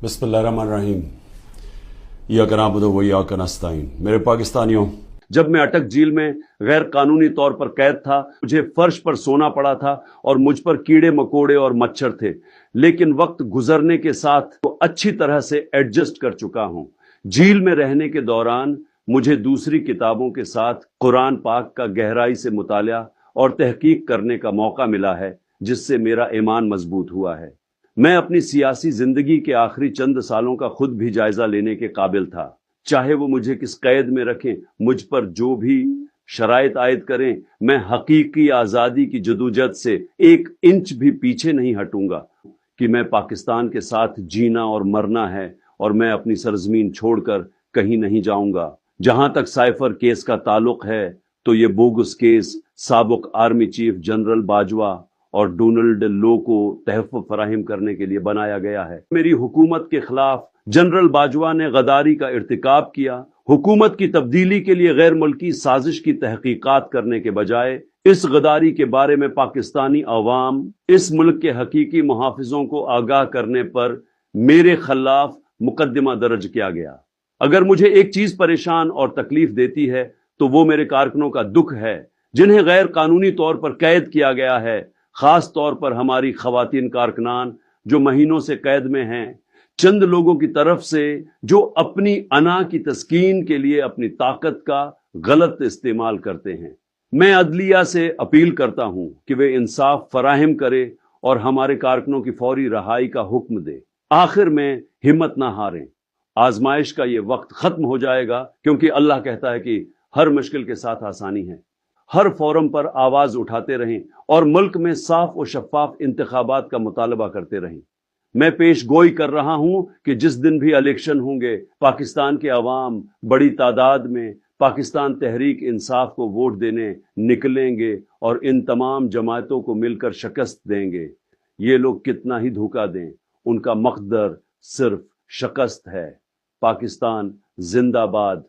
बिस्मिल्लाहिर्रहमानिर्रहीम। इय्याका नअबुदु व इय्याका नस्तईन। मेरे पाकिस्तानियों, जब मैं अटक झील में गैर कानूनी तौर पर कैद था, मुझे फर्श पर सोना पड़ा था और मुझ पर कीड़े मकोड़े और मच्छर थे, लेकिन वक्त गुजरने के साथ तो अच्छी तरह से एडजस्ट कर चुका हूं। झील में रहने के दौरान मुझे दूसरी किताबों के साथ कुरान पाक का गहराई से मुताला और तहकीक करने का मौका मिला है, जिससे मेरा ईमान मजबूत हुआ है। मैं अपनी सियासी जिंदगी के आखिरी चंद सालों का खुद भी जायजा लेने के काबिल था। चाहे वो मुझे किस कैद में रखें, मुझ पर जो भी शराइत आयद करें, मैं हकीकी आजादी की जदोजहद से 1 इंच भी पीछे नहीं हटूंगा। कि मैं पाकिस्तान के साथ जीना और मरना है, और मैं अपनी सरजमीन छोड़कर कहीं नहीं जाऊंगा। जहां तक साइफर केस का ताल्लुक है, तो ये बोगस केस साबिक आर्मी चीफ जनरल बाजवा और डोनाल्ड लो को तहफ़्फ़ुज़ फराहम करने के लिए बनाया गया है। मेरी हुकूमत के खिलाफ जनरल बाजवा ने गद्दारी का इर्तिकाब किया। हुकूमत की तब्दीली के लिए गैर मुल्की साजिश की तहकीकात करने के बजाय इस गद्दारी के बारे में पाकिस्तानी अवाम, इस मुल्क के हकीकी मुहाफिजों को आगाह करने पर मेरे खिलाफ मुकदमा दर्ज किया गया। अगर मुझे एक चीज परेशान और तकलीफ देती है, तो वो मेरे कारकुनों का दुख है, जिन्हें गैर कानूनी तौर पर कैद किया गया है। खास तौर पर हमारी खवातीन कारकुनान जो महीनों से कैद में हैं, चंद लोगों की तरफ से जो अपनी अना की तस्कीन के लिए अपनी ताकत का गलत इस्तेमाल करते हैं। मैं अदलिया से अपील करता हूं कि वे इंसाफ फराहम करे और हमारे कारकुनों की फौरी रहाई का हुक्म दे। आखिर में हिम्मत ना हारें। आजमाइश का ये वक्त खत्म हो जाएगा, क्योंकि अल्लाह कहता है कि हर मुश्किल के साथ आसानी है। हर फोरम पर आवाज उठाते रहें और मुल्क में साफ और शफाफ इंतखाबात का मुतालबा करते रहें। मैं पेश गोई कर रहा हूं कि जिस दिन भी इलेक्शन होंगे, पाकिस्तान के अवाम बड़ी तादाद में पाकिस्तान तहरीक इंसाफ को वोट देने निकलेंगे और इन तमाम जमातों को मिलकर शिकस्त देंगे। ये लोग कितना ही धोखा दें, उनका मकदर सिर्फ शिकस्त है। पाकिस्तान जिंदाबाद।